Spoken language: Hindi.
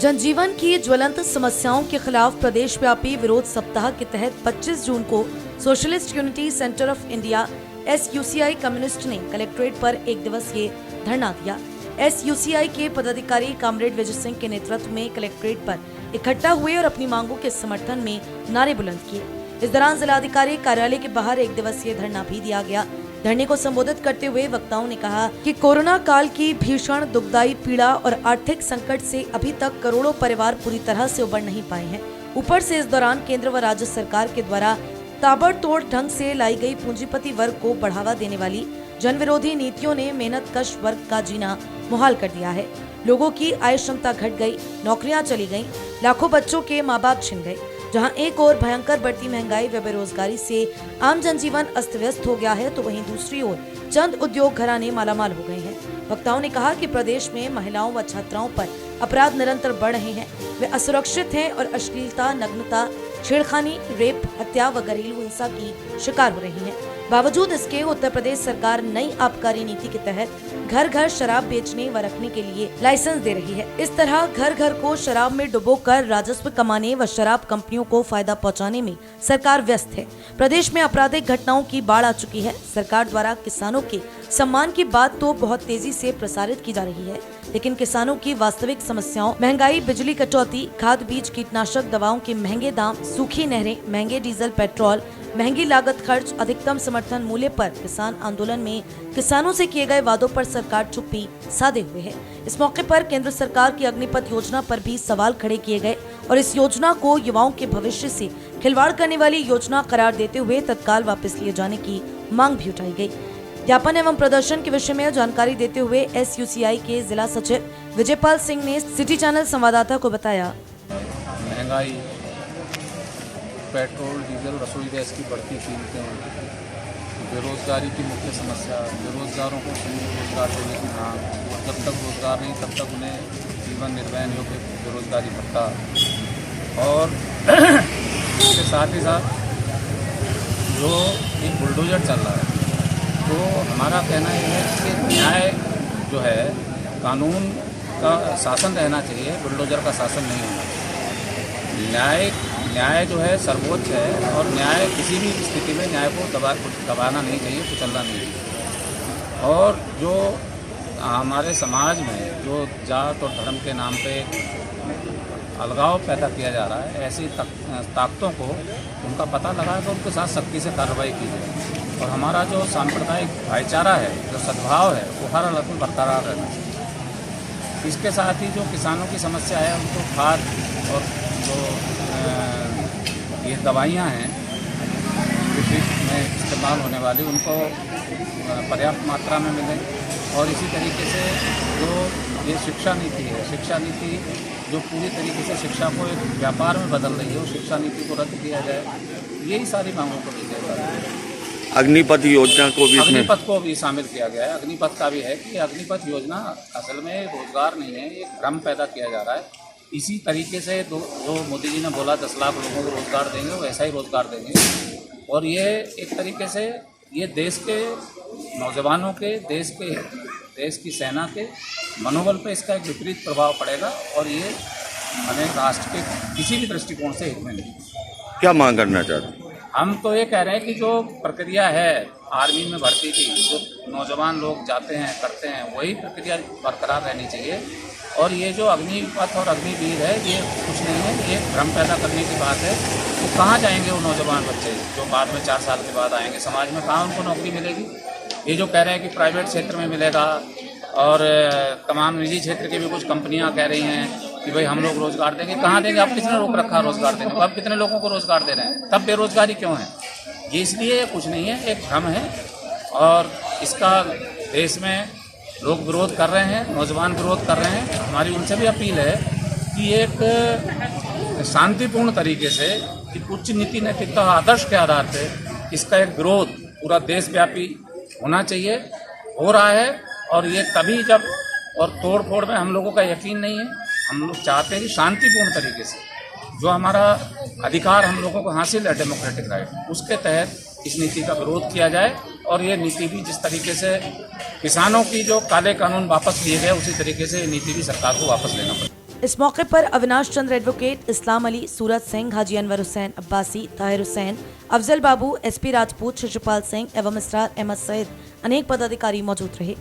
जनजीवन की ज्वलंत समस्याओं के खिलाफ प्रदेश व्यापी विरोध सप्ताह के तहत 25 जून को socialist unity centre of India SUCI communist ने कलेक्ट्रेट पर एक दिवसीय धरना दिया। SUCI के पदाधिकारी कामरेड विजय सिंह के नेतृत्व में कलेक्ट्रेट पर इकट्ठा हुए और अपनी मांगों के समर्थन में नारे बुलंद किए। इस दौरान जिलाधिकारी कार्यालय के बाहर एक दिवसीय धरना भी दिया गया। धरने को संबोधित करते हुए वक्ताओं ने कहा कि कोरोना काल की भीषण दुखदायी पीड़ा और आर्थिक संकट से अभी तक करोड़ों परिवार पूरी तरह से उबर नहीं पाए हैं। ऊपर से इस दौरान केंद्र व राज्य सरकार के द्वारा ताबड़तोड़ ढंग से लाई गई पूंजीपति वर्ग को बढ़ावा देने वाली जन विरोधी नीतियों ने मेहनत कश वर्ग का जीना मुहाल कर दिया है। लोगों की आय क्षमता घट गई, नौकरियां चली गईं, लाखों बच्चों के माँ बाप छिन गए। जहां एक ओर भयंकर बढ़ती महंगाई व बेरोजगारी से आम जनजीवन अस्त व्यस्त हो गया है, तो वहीं दूसरी ओर चंद उद्योग घराने मालामाल हो गए हैं। वक्ताओं ने कहा कि प्रदेश में महिलाओं व छात्राओं पर अपराध निरंतर बढ़ रहे हैं। वे असुरक्षित हैं और अश्लीलता, नग्नता, छेड़खानी, रेप, हत्या व घरेलू हिंसा की शिकार हो रही हैं। बावजूद इसके उत्तर प्रदेश सरकार नई आबकारी नीति के तहत घर घर शराब बेचने व रखने के लिए लाइसेंस दे रही है। इस तरह घर घर को शराब में डुबोकर राजस्व कमाने व शराब कंपनियों को फायदा पहुंचाने में सरकार व्यस्त है। प्रदेश में आपराधिक घटनाओं की बाढ़ आ चुकी है। सरकार द्वारा किसानों के सम्मान की बात तो बहुत तेजी से प्रसारित की जा रही है, लेकिन किसानों की वास्तविक समस्याओं महंगाई, बिजली कटौती, खाद बीज, कीटनाशक दवाओं के महंगे दाम, सूखी नहरें, महंगे डीजल पेट्रोल, महंगी लागत खर्च, अधिकतम समर्थन मूल्य पर किसान आंदोलन में किसानों से किए गए वादों पर सरकार चुप्पी साधे हुए है। इस मौके पर केंद्र सरकार की अग्निपथ योजना पर भी सवाल खड़े किए गए और इस योजना को युवाओं के भविष्य से खिलवाड़ करने वाली योजना करार देते हुए तत्काल वापस लिए जाने की मांग भी उठाई गई। ज्ञापन एवं प्रदर्शन के विषय में जानकारी देते हुए SUCI के जिला सचिव विजयपाल सिंह ने सिटी चैनल संवाददाता को बताया, महंगाई, पेट्रोल, डीजल, रसोई गैस की बढ़ती कीमतें, बेरोजगारी की मुख्य समस्या, बेरोजगारों को रोजगार देने की मांग, जब तक रोजगार नहीं तब तक उन्हें जीवन निर्वाह योग्य बेरोजगारी भत्ता, और इसके साथ ही साथ जो एक बुलडोजर चल रहा है, तो हमारा कहना यह है कि न्याय जो है, कानून का शासन रहना चाहिए, बुलडोजर का शासन नहीं होना चाहिए। न्याय जो है सर्वोच्च है और न्याय किसी भी स्थिति में न्याय को दबाना नहीं चाहिए, कुचलना नहीं चाहिए। और जो हमारे समाज में जो जात और धर्म के नाम पे अलगाव पैदा किया जा रहा है, ऐसी ताकतों को उनका पता लगा तो उनके साथ सख्ती से कार्रवाई की जाए और हमारा जो सांप्रदायिक भाईचारा है, जो सद्भाव है, वो हर हालत में बरकरार रहना चाहिए। इसके साथ ही जो किसानों की समस्या है, उनको खाद और जो ये दवाइयाँ हैं कृषि में इस्तेमाल होने वाली, उनको पर्याप्त मात्रा में मिले। और इसी तरीके से जो ये शिक्षा नीति है, शिक्षा नीति जो पूरी तरीके से शिक्षा को एक व्यापार में बदल रही है, उस शिक्षा नीति को रद्द किया जाए। यही सारी मांगों को दी जाए। अग्निपथ योजना को भी अग्निपथ को भी शामिल किया गया है। अग्निपथ का भी है कि अग्निपथ योजना असल में रोजगार नहीं है, एक भ्रम पैदा किया जा रहा है। इसी तरीके से जो मोदी जी ने बोला 10 लाख लोगों को रोजगार देंगे, वैसा ही रोजगार देंगे। और ये एक तरीके से ये देश के नौजवानों के, देश की सेना के मनोबल पर इसका एक विपरीत प्रभाव पड़ेगा और ये हमें राष्ट्र के किसी भी दृष्टिकोण से हित में नहीं। क्या मांग करना चाहते हैं? हम तो ये कह रहे हैं कि जो प्रक्रिया है आर्मी में भर्ती की, जो नौजवान लोग जाते हैं, करते हैं, वही प्रक्रिया बरकरार रहनी चाहिए। और ये जो अग्निपथ और अग्निवीर है, ये कुछ नहीं है, ये भ्रम पैदा करने की बात है। वो कहाँ जाएंगे वो नौजवान बच्चे जो बाद में 4 साल के बाद आएंगे समाज में, कहाँ उनको नौकरी मिलेगी? ये जो कह रहे हैं कि प्राइवेट क्षेत्र में मिलेगा और तमाम निजी क्षेत्र की भी कुछ कंपनियां कह रही हैं कि भाई हम लोग रोजगार देंगे, कहाँ देंगे? आप किसने रोक रखा रोजगार देने को? आप कितने लोगों को रोजगार दे रहे हैं? तब बेरोजगारी क्यों है? ये इसलिए कुछ नहीं है, एक भ्रम है और इसका देश में लोग विरोध कर रहे हैं, नौजवान विरोध कर रहे हैं। हमारी उनसे भी अपील है कि एक शांतिपूर्ण तरीके से, कि उच्च नीति नैतिकता आदर्श के आधार पर इसका एक विरोध पूरा देशव्यापी होना चाहिए, हो रहा है। और ये तभी जब, और तोड़ फोड़ में हम लोगों का यकीन नहीं है। हम लोग चाहते हैं कि शांतिपूर्ण तरीके से जो हमारा अधिकार हम लोगों को हासिल है, डेमोक्रेटिक राइट, उसके तहत इस नीति का विरोध किया जाए। और ये नीति भी जिस तरीके से किसानों की जो काले कानून वापस लिए गए, उसी तरीके से ये नीति भी सरकार को वापस लेना पड़े। इस मौके पर अविनाश चंद्र एडवोकेट, इस्लाम अली, सूरज सिंह, हाजी अनवर हुसैन अब्बासी, ताहिर हुसैन, अफजल बाबू, एसपी राजपूत, शिशुपाल सिंह एवं इसरार अहमद सहित अनेक पदाधिकारी मौजूद रहे।